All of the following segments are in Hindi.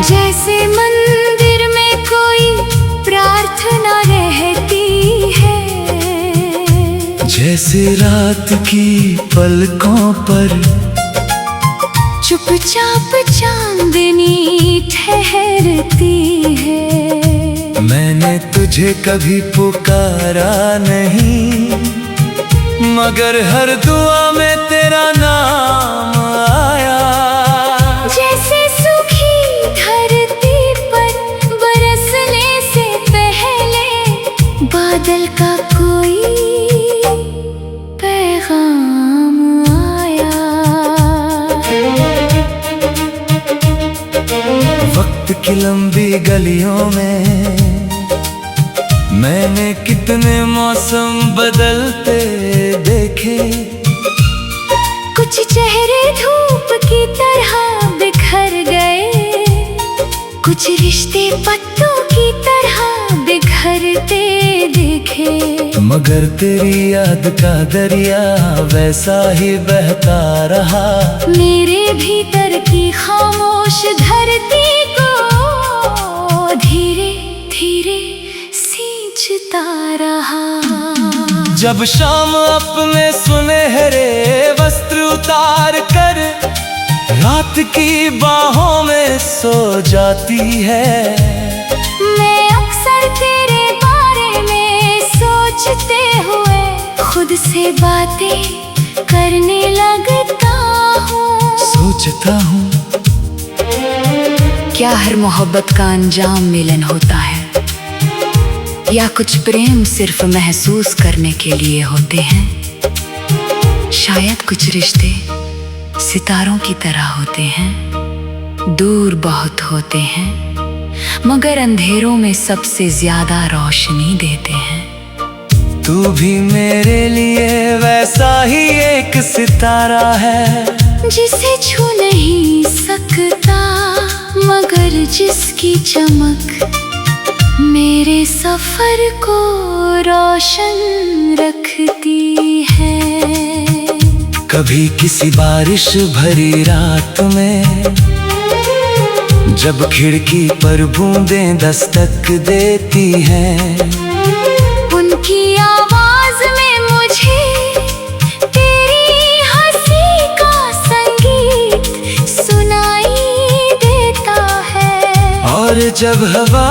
जैसे मंदिर में कोई प्रार्थना रहती है, जैसे रात की पलकों पर चुपचाप चांदनी ठहरती है। मैंने तुझे कभी पुकारा नहीं, मगर हर दुआ में तेरा नाम आया। जैसे सूखी धरती पर बरसने से पहले बादल का कोई पैगाम आया। वक्त की लंबी गलियों में मैंने कितने मौसम बदलते देखे। कुछ चेहरे धूप की तरह बिखर गए, कुछ रिश्ते पत्तों की तरह बिखरते देखे। मगर तेरी याद का दरिया वैसा ही बहता रहा, मेरे भीतर की खामोश धरती को धीरे धीरे सींचता रहा। जब शाम अपने सुनहरे वस्त्र उतार कर रात की बाहों में सो जाती है, मैं अक्सर तेरे बारे में सोचते हुए खुद से बातें करने लगता हूँ। सोचता हूँ क्या हर मोहब्बत का अंजाम मिलन होता है, या कुछ प्रेम सिर्फ महसूस करने के लिए होते हैं। शायद कुछ रिश्ते सितारों की तरह होते हैं, दूर बहुत होते हैं, मगर अंधेरों में सबसे ज्यादा रोशनी देते हैं। तू भी मेरे लिए वैसा ही एक सितारा है, जिसे छू नहीं सकता मगर जिसकी चमक मेरे सफर को रोशन रखती है। कभी किसी बारिश भरी रात में जब खिड़की पर बूंदें दस्तक देती हैं, उनकी आवाज में मुझे तेरी हंसी का संगीत सुनाई देता है। और जब हवा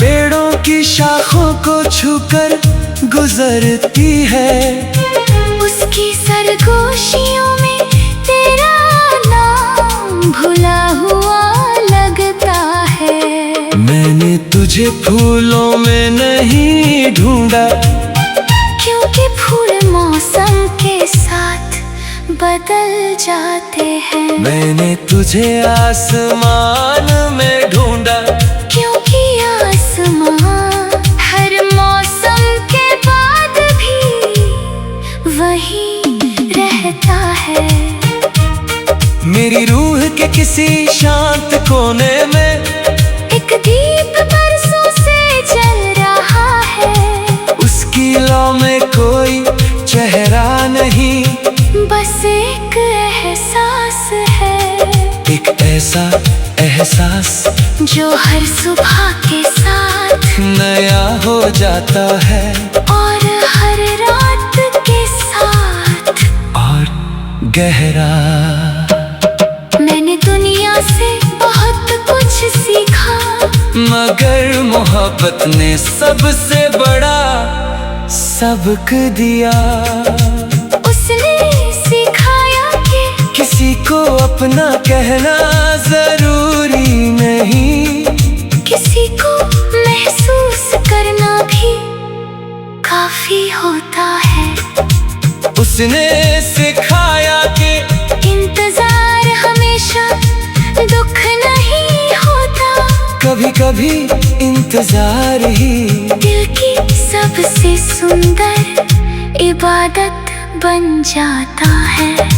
पेड़ों की शाखों को छूकर गुजरती है, उसकी सरगोशियों में तेरा नाम भुला हुआ लगता है। मैंने तुझे फूलों में नहीं ढूंढा, क्योंकि फूल मौसम के साथ बदल जाते हैं। मैंने तुझे आसमान में ढूंढा, क्योंकि आसमान हर मौसम के बाद भी वही रहता है। मेरी रूह के किसी शांत कोने में एक दीप बरसों से जल रहा है, उसकी लौ में कोई चेहरा नहीं, बस एक एहसास है। एक ऐसा एहसास जो हर सुबह के साथ नया हो जाता है, और हर रात के साथ और गहरा। मैंने दुनिया से बहुत कुछ सीखा, मगर मोहब्बत ने सबसे बड़ा सबक दिया। उसने सिखाया कि किसी को अपना कहना जरूरी नहीं, किसी को महसूस करना भी काफी होता है। उसने सिखाया कि इंतजार हमेशा दुख नहीं होता, कभी कभी इंतजार ही दिल की सबसे सुंदर इबादत बन जाता है।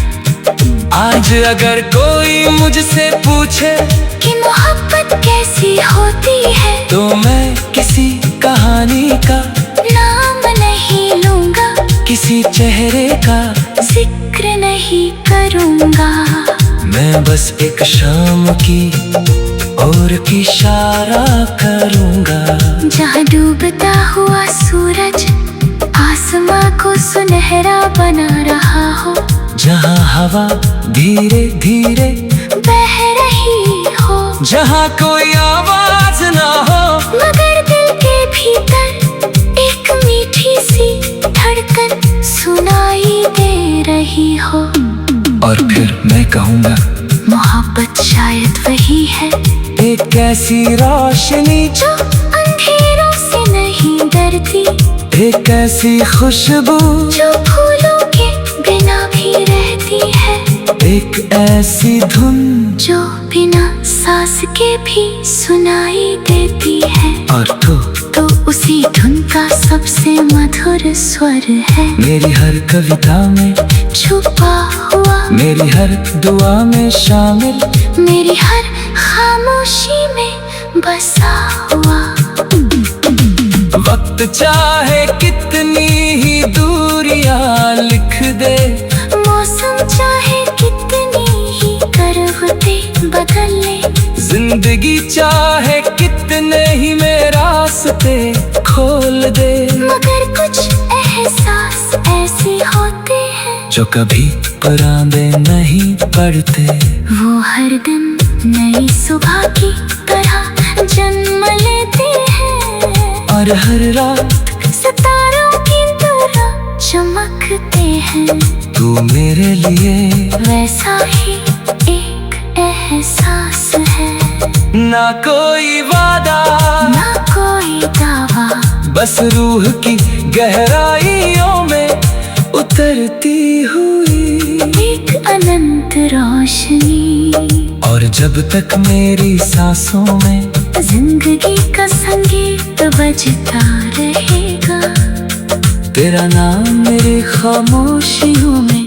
आज अगर कोई मुझसे पूछे कि मोहब्बत कैसी होती है, तो मैं किसी कहानी का नाम नहीं लूंगा, किसी चेहरे का जिक्र नहीं करूंगा। मैं मैं बस एक शाम की और इशारा करूंगा, जहाँ डूबता हुआ सूरज आसमां को सुनहरा बना रहा हो, जहाँ हवा धीरे धीरे बह रही हो, जहाँ कोई आवाज ना हो, मगर दिल के भीतर एक मीठी सी धड़कन सुनाई दे रही हो। और फिर मैं कहूँगा, मोहब्बत शायद वही है, एक ऐसी रोशनी जो अंधेरों से नहीं डरती, एक ऐसी खुशबू जो फूलों के बिना भी रहती है, एक ऐसी धुन जो बिना सांस के भी सुनाई देती है। और तो उसी धुन का सबसे मधुर स्वर है, मेरी हर कविता में छुपा हुआ, मेरी हर दुआ में शामिल, मेरी हर खामोशी में बसा हुआ। वक्त चाहे कितनी ही दूरियां लिख दे, मौसम चाहे कितनी ही करवटें बदल ले, जिंदगी चाहे कितने ही में रास्ते खोल दे, मगर कुछ एहसास ऐसे होते हैं जो कभी परांदे नहीं पड़ते। वो हर दिन नई सुबह की तरह जन्म लेते हैं, और हर रात सितारों की तरह चमकते हैं। तू मेरे लिए वैसा ही एक एहसास है, ना कोई वादा ना कोई दावा, बस रूह की गहराइयों में उतरती हुई एक अनंत रोशनी। और जब तक मेरी सांसों में जिंदगी का संगीत बजता रहेगा, तेरा नाम मेरी खामोशियों में।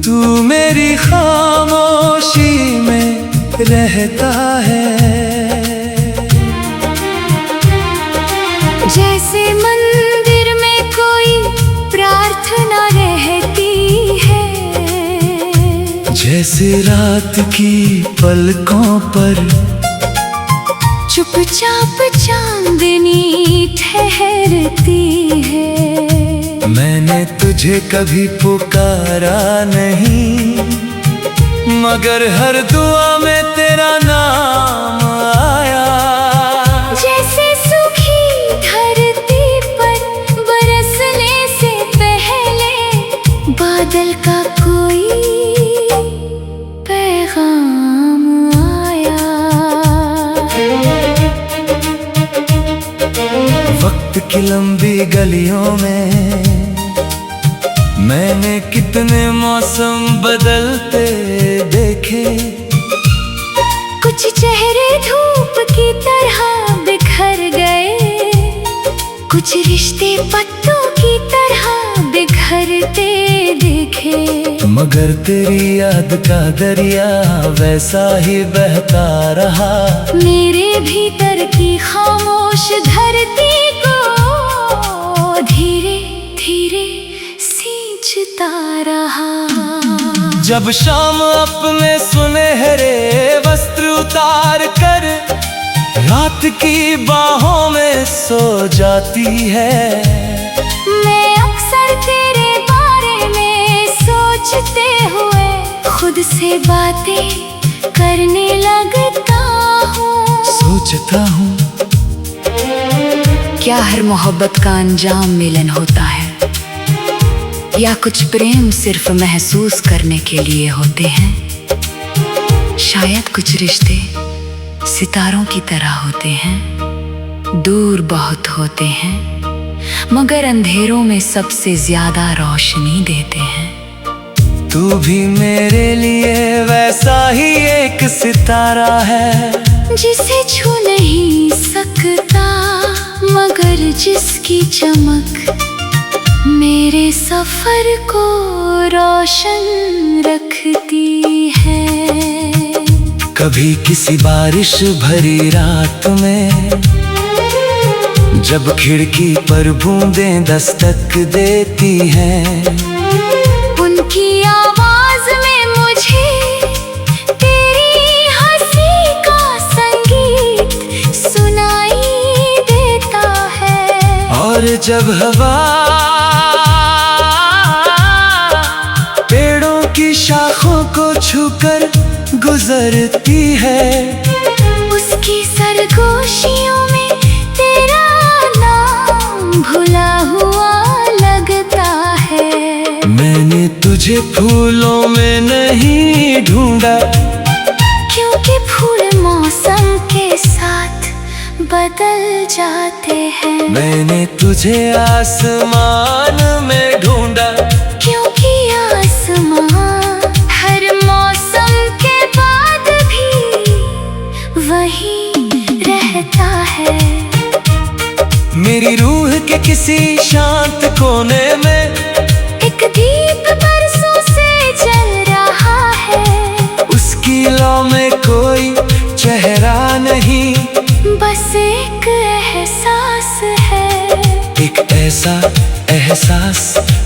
तू मेरी खामोशी में रहता है, जैसे मंदिर में कोई प्रार्थना रहती है, जैसे रात की पलकों पर चुपचाप चांदनी ठहरती है। मैंने तुझे कभी पुकारा नहीं, मगर हर दुआ में तेरा नाम आया, जैसे सूखी धरती पर बरसने से पहले बादल का कोई पैगाम आया। वक्त की लंबी गलियों में मैंने कितने मौसम बदलते देखे, कुछ चेहरे धूप की तरह बिखर गए, कुछ रिश्ते पत्तों की तरह बिखरते देखे, मगर तेरी याद का दरिया वैसा ही बहता रहा, मेरे भीतर की खामोश धरती को धीरे धीरे सींचता रहा। जब शाम अपने सुनहरे वस्त्र उतार कर रात की बाहों में सो जाती है, मैं अक्सर तेरे बारे में सोचते हुए खुद से बातें करने लगता हूँ। सोचता हूँ क्या हर मोहब्बत का अंजाम मिलन होता है, या कुछ प्रेम सिर्फ महसूस करने के लिए होते हैं। शायद कुछ रिश्ते सितारों की तरह होते हैं, दूर बहुत होते हैं, मगर अंधेरों में सबसे ज्यादा रोशनी देते हैं। तू भी मेरे लिए वैसा ही एक सितारा है, जिसे छू नहीं सकता, मगर जिसकी चमक मेरे मेरे सफर को रोशन रखती है। कभी किसी बारिश भरी रात में जब खिड़की पर बूंदें दस्तक देती हैं, उनकी आवाज में मुझे तेरी हंसी का संगीत सुनाई देता है। और जब हवा पेड़ों की शाखों को छूकर गुजरती है, उसकी सरगोशियों में तेरा नाम भुला हुआ लगता है। मैंने तुझे फूलों में नहीं ढूंढा, क्योंकि फूल मौसम के साथ बदल जाते हैं। मैंने तुझे आसमान में ढूंढा, क्योंकि आसमान हर मौसम के बाद भी वही रहता है। मेरी रूह के किसी शांत कोने में एक दीप बरसों से जल रहा है, उसकी लौ में कोई चेहरा नहीं, बस एक एहसास है। एक ऐसा एहसास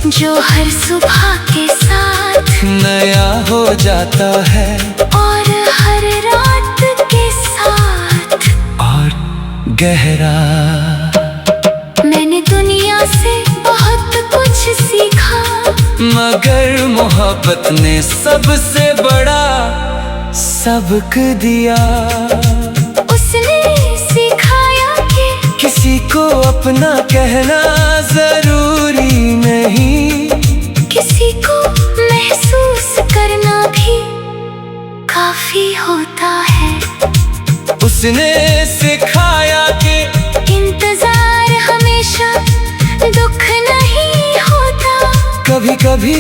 जो हर सुबह के साथ नया हो जाता है, और हर रात के साथ और गहरा। मैंने दुनिया से बहुत कुछ सीखा, मगर मोहब्बत ने सबसे बड़ा सबक दिया। उसने सिखाया कि किसी को अपना कहना जरूरी नहीं, किसी को महसूस करना भी काफी होता है। उसने सिखाया कि इंतजार हमेशा दुख नहीं होता, कभी कभी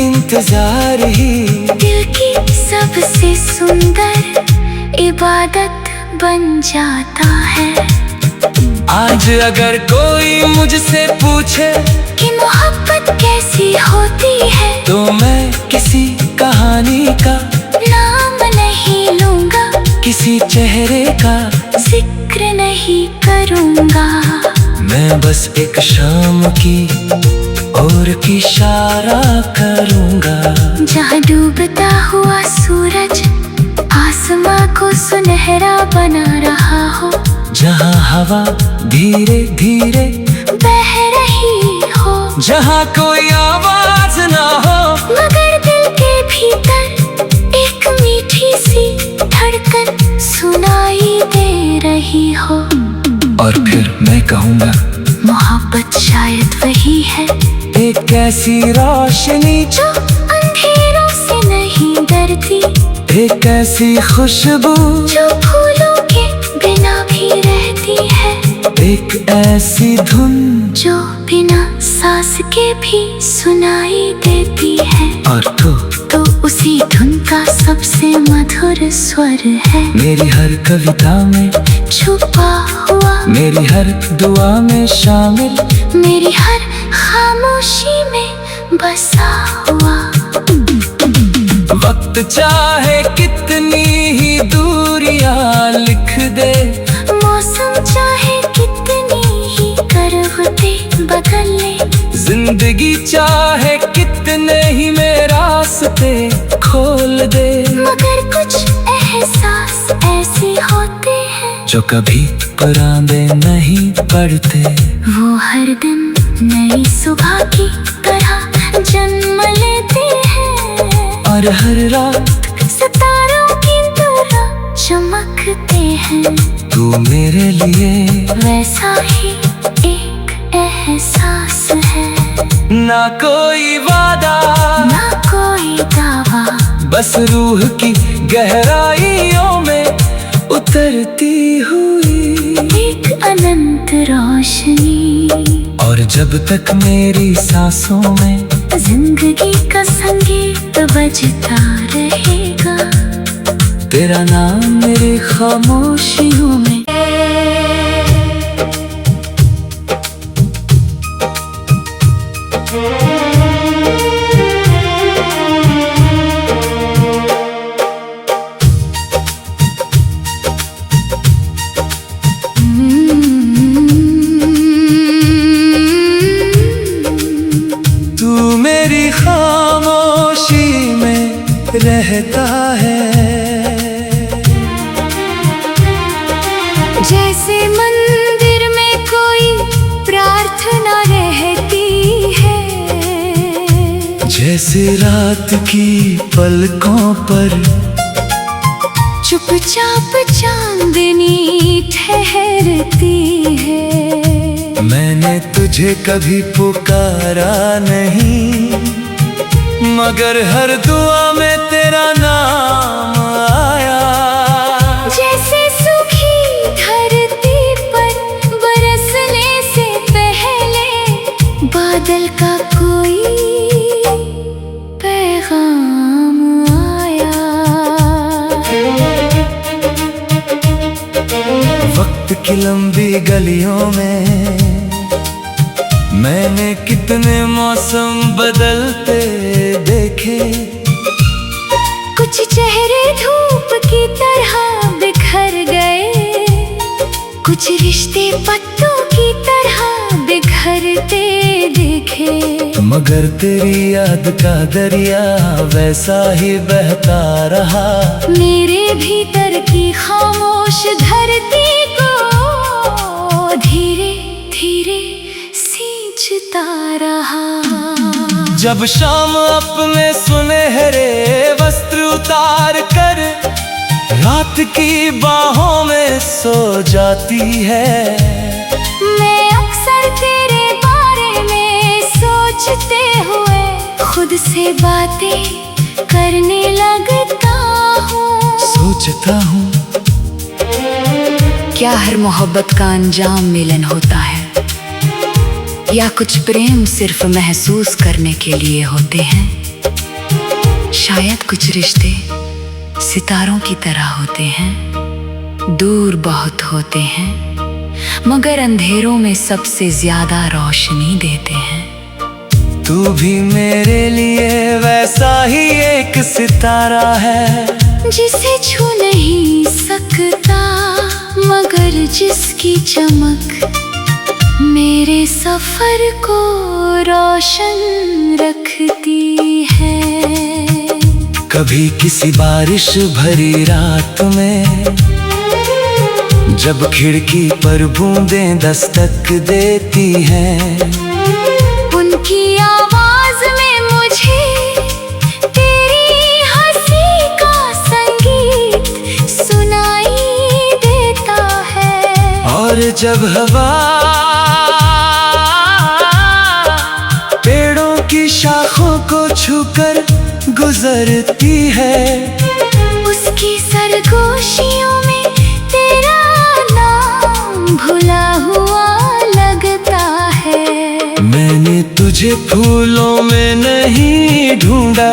इंतजार ही दिल की सबसे सुंदर इबादत बन जाता है। आज अगर कोई मुझसे पूछे कि मोहब्बत कैसी होती है, तो मैं किसी कहानी का नाम नहीं लूंगा, किसी चेहरे का जिक्र नहीं करूंगा। मैं बस एक शाम की ओर की इशारा करूंगा, जहाँ डूबता हुआ सूरज आसमां को सुनहरा बना रहा हो, जहाँ हवा धीरे धीरे बह रही हो, जहाँ कोई आवाज ना हो, मगर दिल के भीतर एक मीठी सी धड़कन सुनाई दे रही हो। और फिर मैं कहूँगा मोहब्बत शायद वही है, एक ऐसी रोशनी जो अंधेरों से नहीं डरती, एक ऐसी खुशबू जो फूलों के बिना भी रहती है, एक ऐसी धुन जो बिना सांस के भी सुनाई देती है। और तो उसी धुन का सबसे मधुर स्वर है, मेरी हर कविता में छुपा हुआ, मेरी हर दुआ में शामिल, मेरी हर खामोशी में बसा हुआ। वक्त चाहे कितनी ही दूरियां लिख दे, मौसम चाहे कितनी ही करवटें बदल ले, जिंदगी चाहे कितने ही में रास्ते खोल दे, मगर कुछ एहसास ऐसे होते हैं जो कभी परांदे नहीं पड़ते। वो हर दिन नई सुबह की तरह जन्म लेते हैं, और हर रात सितारों की तरह चमकते हैं। तू मेरे लिए वैसा ही एक एहसास है, ना कोई वादा, ना कोई दावा, बस रूह की गहराइयों में उतरती हुई एक अनंत रोशनी। और जब तक मेरी सांसों में जिंदगी का संगीत बजता रहेगा, तेरा नाम मेरी खामोशियों में। तू मेरी खामोशी में रहता है, जैसे मंदिर में कोई प्रार्थना रहती है, जैसे रात की पलकों पर चुपचाप चांदनी ठहरती है। मैंने तुझे कभी पुकारा नहीं, मगर हर दुआ में तेरा नाम आया। जैसे सूखी धरती पर बरसने से पहले बादल का कोई पैगाम आया। वक्त की लंबी गलियों में मैंने कितने मौसम बदलते देखे, कुछ चेहरे धूप की तरह बिखर गए, कुछ रिश्ते पत्तों की तरह बिखरते देखे। मगर तेरी याद का दरिया वैसा ही बहता रहा, मेरे भीतर की खामोश धरती को धीरे धीरे सींचता रहा। जब शाम अपने सुनहरे वस्त्र उतार कर रात की बाहों में सो जाती है, मैं अक्सर तेरे बारे में सोचते हुए खुद से बातें करने लगता हूँ। सोचता हूँ क्या हर मोहब्बत का अंजाम मिलन होता है, या कुछ प्रेम सिर्फ महसूस करने के लिए होते हैं। शायद कुछ रिश्ते सितारों की तरह होते हैं, दूर बहुत होते हैं, मगर अंधेरों में सबसे ज्यादा रोशनी देते हैं। तू भी मेरे लिए वैसा ही एक सितारा है, जिसे छू नहीं सकता मगर जिसकी चमक मेरे सफर को रोशन रखती है। कभी किसी बारिश भरी रात में जब खिड़की पर बूंदें दस्तक देती हैं, उनकी आवाज में मुझे तेरी हंसी का संगीत सुनाई देता है। और जब हवा पेड़ों की शाखों को छूकर गुजरती है, उसकी सरगोशियों में तेरा नाम भुला हुआ लगता है। मैंने तुझे फूलों में नहीं ढूंढा,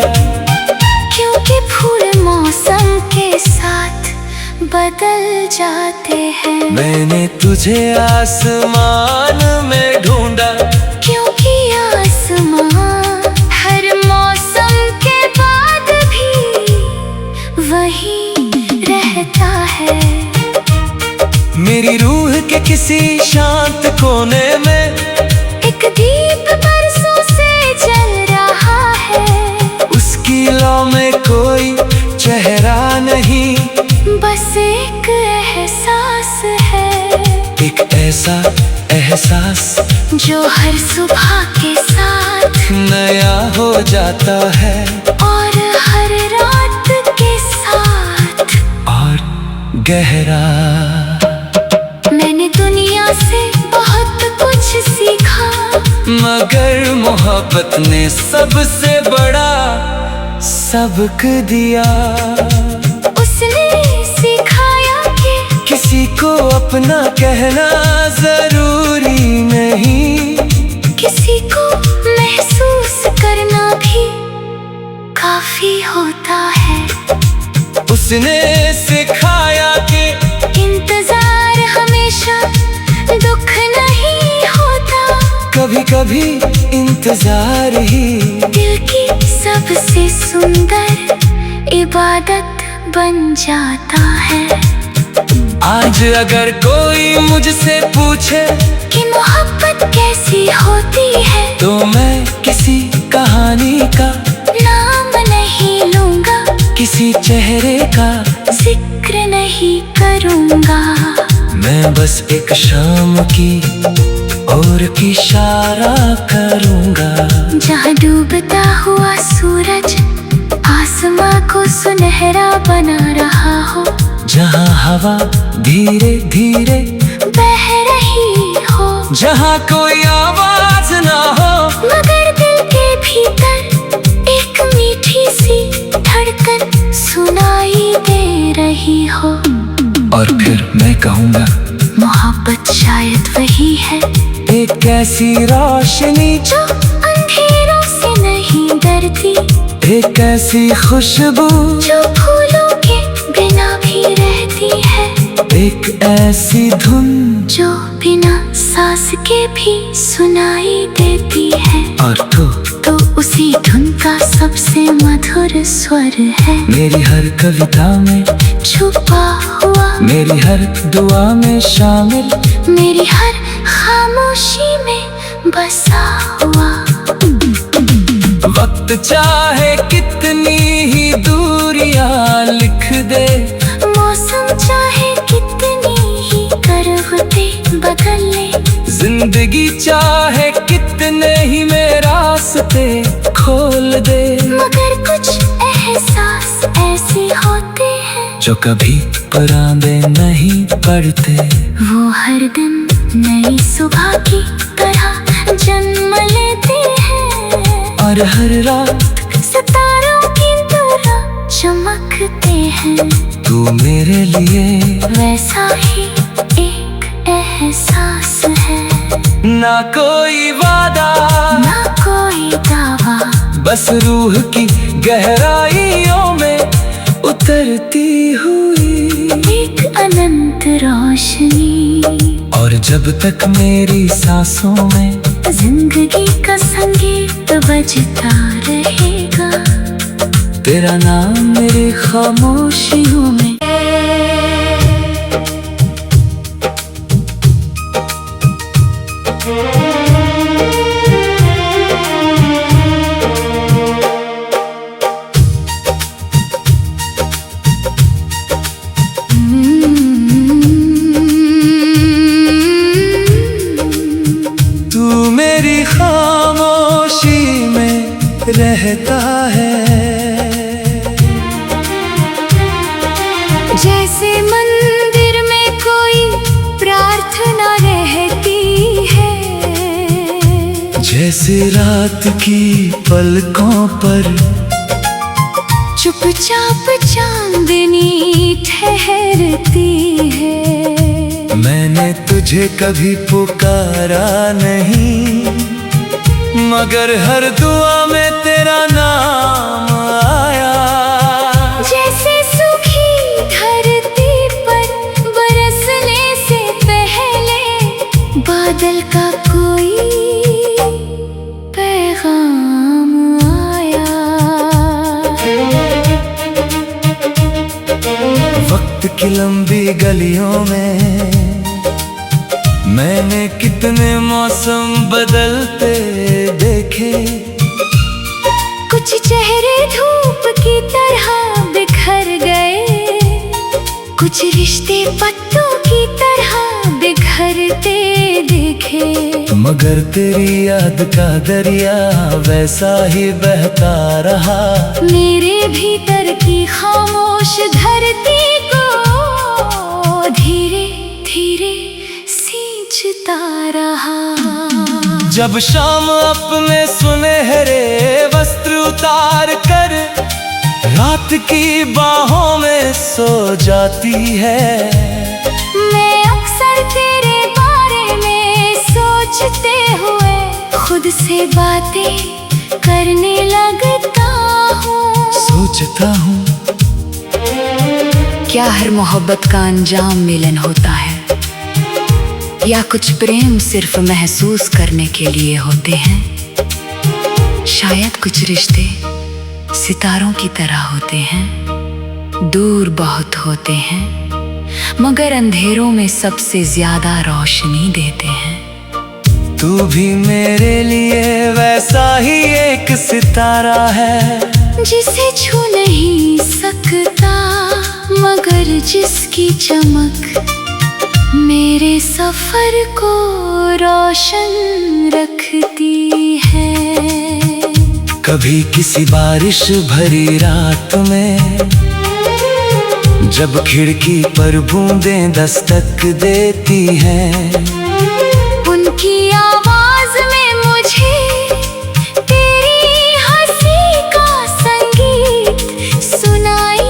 क्योंकि फूल मौसम के साथ बदल जाते हैं। मैंने तुझे आसमान में ढूंढा, क्योंकि आसमान हर मौसम के बाद भी वही रहता है। मेरी रूह के किसी शांत कोने में एक दीप बरसों से जल रहा है, उसकी लौ में कोई चेहरा नहीं, बस एक एहसास है। एक ऐसा एहसास जो हर सुबह के साथ नया हो जाता है, और हर रात के साथ और गहरा। मैंने दुनिया से बहुत कुछ सीखा, मगर मोहब्बत ने सबसे बड़ा सबक दिया। उसने सिखाया कि किसी को अपना कहना जरूरी नहीं, किसी को महसूस करना भी काफी होता है। उसने सिखाया कि इंतजार हमेशा दुख नहीं होता, कभी कभी कभी इंतजार ही दिल की सबसे सुंदर इबादत बन जाता है। आज अगर कोई मुझसे पूछे कि मोहब्बत कैसी होती है, तो मैं किसी कहानी का नाम नहीं लूंगा, किसी चेहरे का जिक्र नहीं करूंगा। मैं बस एक शाम की और इशारा करूंगा, जहाँ डूबता हुआ सूरज आसमां को सुनहरा बना रहा हो, जहाँ हवा धीरे धीरे बह रही हो, जहाँ कोई आवाज ना हो, मगर दिल के भीतर एक मीठी सी धड़कन सुनाई दे रही हो। और फिर मैं कहूँगा मोहब्बत शायद वही है, एक ऐसी रोशनी जो अंधेरों से नहीं डरती, एक ऐसी खुशबू जो फूलों के बिना भी रहती है, एक ऐसी धुन जो बिना सांस के भी सुनाई देती है। और तो उसी धुन का सबसे मधुर स्वर है, मेरी हर कविता में छुपा हुआ, मेरी हर दुआ में शामिल, मेरी हर खामोशी में बसा हुआ। वक्त चाहे कितनी ही दूरियां लिख दे, मौसम चाहे कितनी ही करवटें बदल ले, जिंदगी चाहे कितने ही में रास्ते खोल दे, मगर कुछ एहसास ऐसे होते हैं जो कभी परांदे नहीं पड़ते। वो हर दिन नई सुबह की तरह जन्म लेते हैं, और हर रात सितारों की तरह चमकते हैं। तू मेरे लिए वैसा ही एक एहसास है, ना कोई वादा ना कोई दावा, बस रूह की गहराइयों में उतरती हुई एक अनंत रोशनी। और जब तक मेरी सांसों में जिंदगी का संगीत बजता रहेगा, तेरा नाम मेरी खामोशियों में। तू मेरी खामोशी में रहता है, जैसे मंदिर में कोई प्रार्थना रहती है, जैसे रात की पलकों पर चुपचाप चांदनी ठहरती है। मैंने तुझे कभी पुकारा नहीं, मगर हर दुआ में तेरा नाम आया। जैसे सूखी धरती पर बरसने से पहले बादल का कोई पैगाम आया। वक्त की लंबी गलियों में मैंने कितने मौसम बदलते देखे, कुछ चेहरे धूप की तरह बिखर गए, कुछ रिश्ते पत्तों की तरह बिखरते देखे, मगर तेरी याद का दरिया वैसा ही बहता रहा, मेरे भीतर की खामोश धरती को धीरे धीरे सींचता रहा। जब शाम अपने सुनहरे वस्त्र उतार कर रात की बाहों में सो जाती है, मैं अक्सर तेरे बारे में सोचते हुए खुद से बातें करने लगता हूँ। सोचता हूँ क्या हर मोहब्बत का अंजाम मिलन होता है, या कुछ प्रेम सिर्फ महसूस करने के लिए होते हैं। शायद कुछ रिश्ते सितारों की तरह होते हैं, दूर बहुत होते हैं मगर अंधेरों में सबसे ज्यादा रोशनी देते हैं। तू भी मेरे लिए वैसा ही एक सितारा है, जिसे छू नहीं सकता मगर जिसकी चमक मेरे सफर को रोशन रखती है। कभी किसी बारिश भरी रात में जब खिड़की पर बूंदें दस्तक देती हैं, उनकी आवाज में मुझे तेरी हंसी का संगीत सुनाई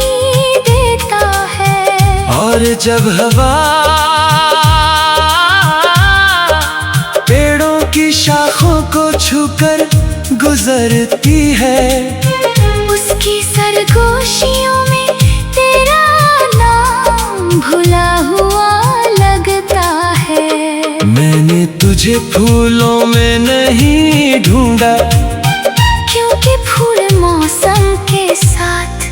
देता है। और जब हवा पेड़ों की शाखों को छूकर गुजरती है, उसकी सरगोशियों में तेरा नाम भुला हुआ लगता है। मैंने तुझे फूलों में नहीं ढूंढा, क्योंकि फूल मौसम के साथ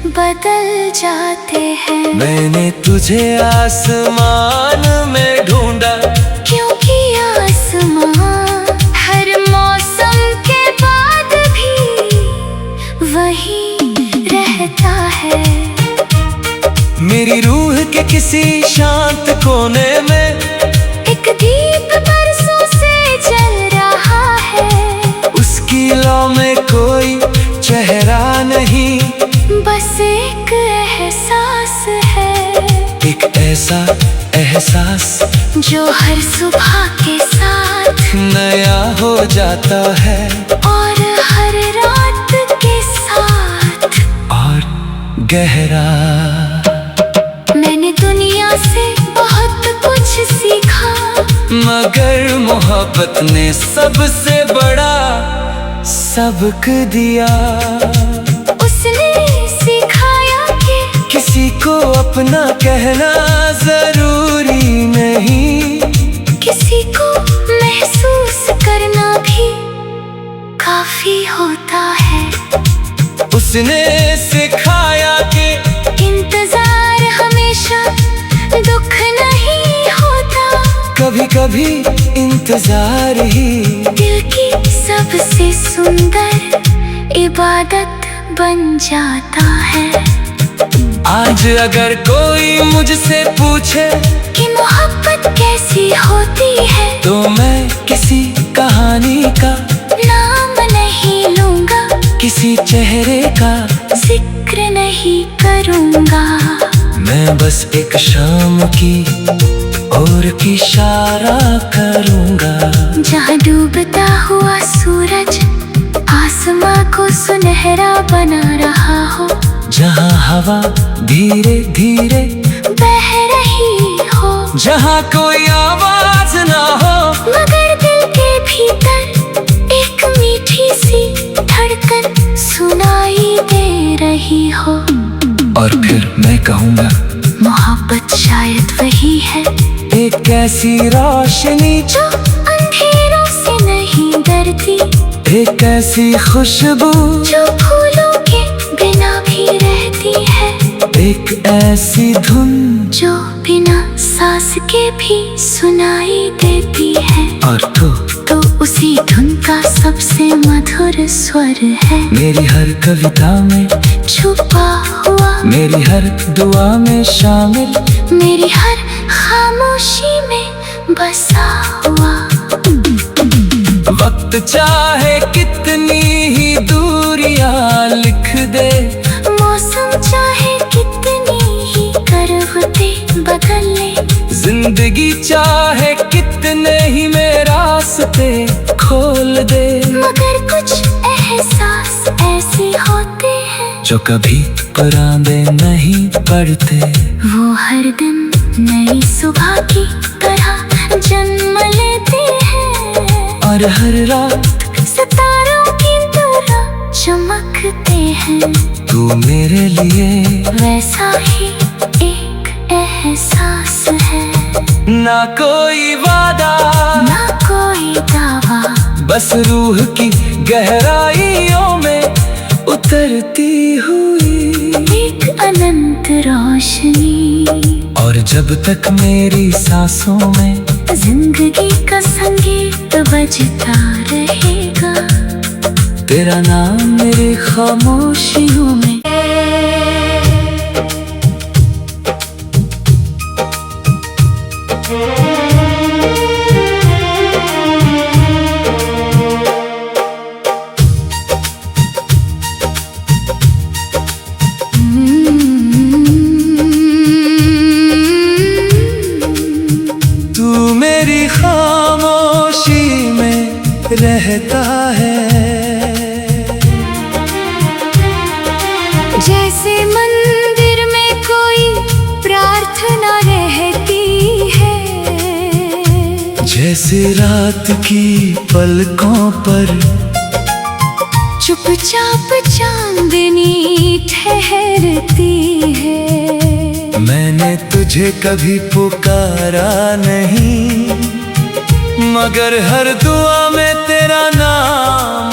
बदल जाते हैं। मैंने तुझे आसमान में ढूंढा, क्योंकि आसमान हर मौसम के बाद भी वही रहता है। मेरी रूह के किसी शांत कोने में एक दीप बरसों से जल रहा है, उसकी लौ में कोई चेहरा नहीं, बस एक एहसास है। एक ऐसा एहसास जो हर सुबह के साथ नया हो जाता है और हर रात के साथ और गहरा। मैंने दुनिया से बहुत कुछ सीखा, मगर मोहब्बत ने सबसे बड़ा सबक दिया। उसने सिखाया कि किसी को अपना कहना जरूरी नहीं, किसी को महसूस करना भी काफी होता है। उसने सिखाया कि इंतजार हमेशा दुख नहीं होता, कभी कभी इंतजार ही दिल की सबसे सुंदर इबादत बन जाता है। आज अगर कोई मुझसे पूछे कि मोहब्बत कैसी होती है, तो मैं किसी कहानी का नाम नहीं लूंगा, किसी चेहरे का जिक्र नहीं करूंगा। मैं बस एक शाम की ओर इशारा करूंगा, जहाँ डूबता हुआ सूरज आसमां को सुनहरा बना रहा हो, जहाँ हवा धीरे धीरे बह रही हो, जहाँ कोई आवाज ना हो मगर दिल के भीतर एक मीठी सी धड़कन सुनाई दे रही हो। और फिर मैं कहूँगा मोहब्बत शायद वही है, एक ऐसी रोशनी जो अंधेरों से नहीं डरती, एक ऐसी खुशबू जो फूलों के बिना भी रहती है, एक ऐसी धुन जो बिना सांस के भी सुनाई देती है। और तो उसी धुन का सबसे मधुर स्वर है, मेरी हर कविता में छुपा हुआ, मेरी हर दुआ में शामिल, मेरी हर खामोशी में बसा हुआ। वक्त चाहे कितनी ही दूरियां लिख दे, मौसम चाहे कितनी ही करवटें बदल ले, जिंदगी चाहे कितने ही में रास्ते खोल दे, मगर कुछ एहसास ऐसे होते हैं जो कभी परांदे नहीं पड़ते। वो हर दिन नई सुबह की तरह जन्म लेते हैं, और हर रात सितारों की तरह चमकते हैं। तू मेरे लिए वैसा ही एक एहसास है। ना कोई वादा, ना कोई दावा, बस रूह की गहराइयों में उतरती हुई एक अनंत रोशनी। और जब तक मेरी सांसों में जिंदगी का संगीत बजता रहेगा, तेरा नाम मेरी खामोशियों में। तू मेरी खामोशी में रहता है, जैसे मंदिर में कोई प्रार्थना रहती है, जैसे रात की पलकों पर चुपचाप चांदनी ठहरती है। मैंने तुझे कभी पुकारा नहीं, मगर हर दुआ में तेरा नाम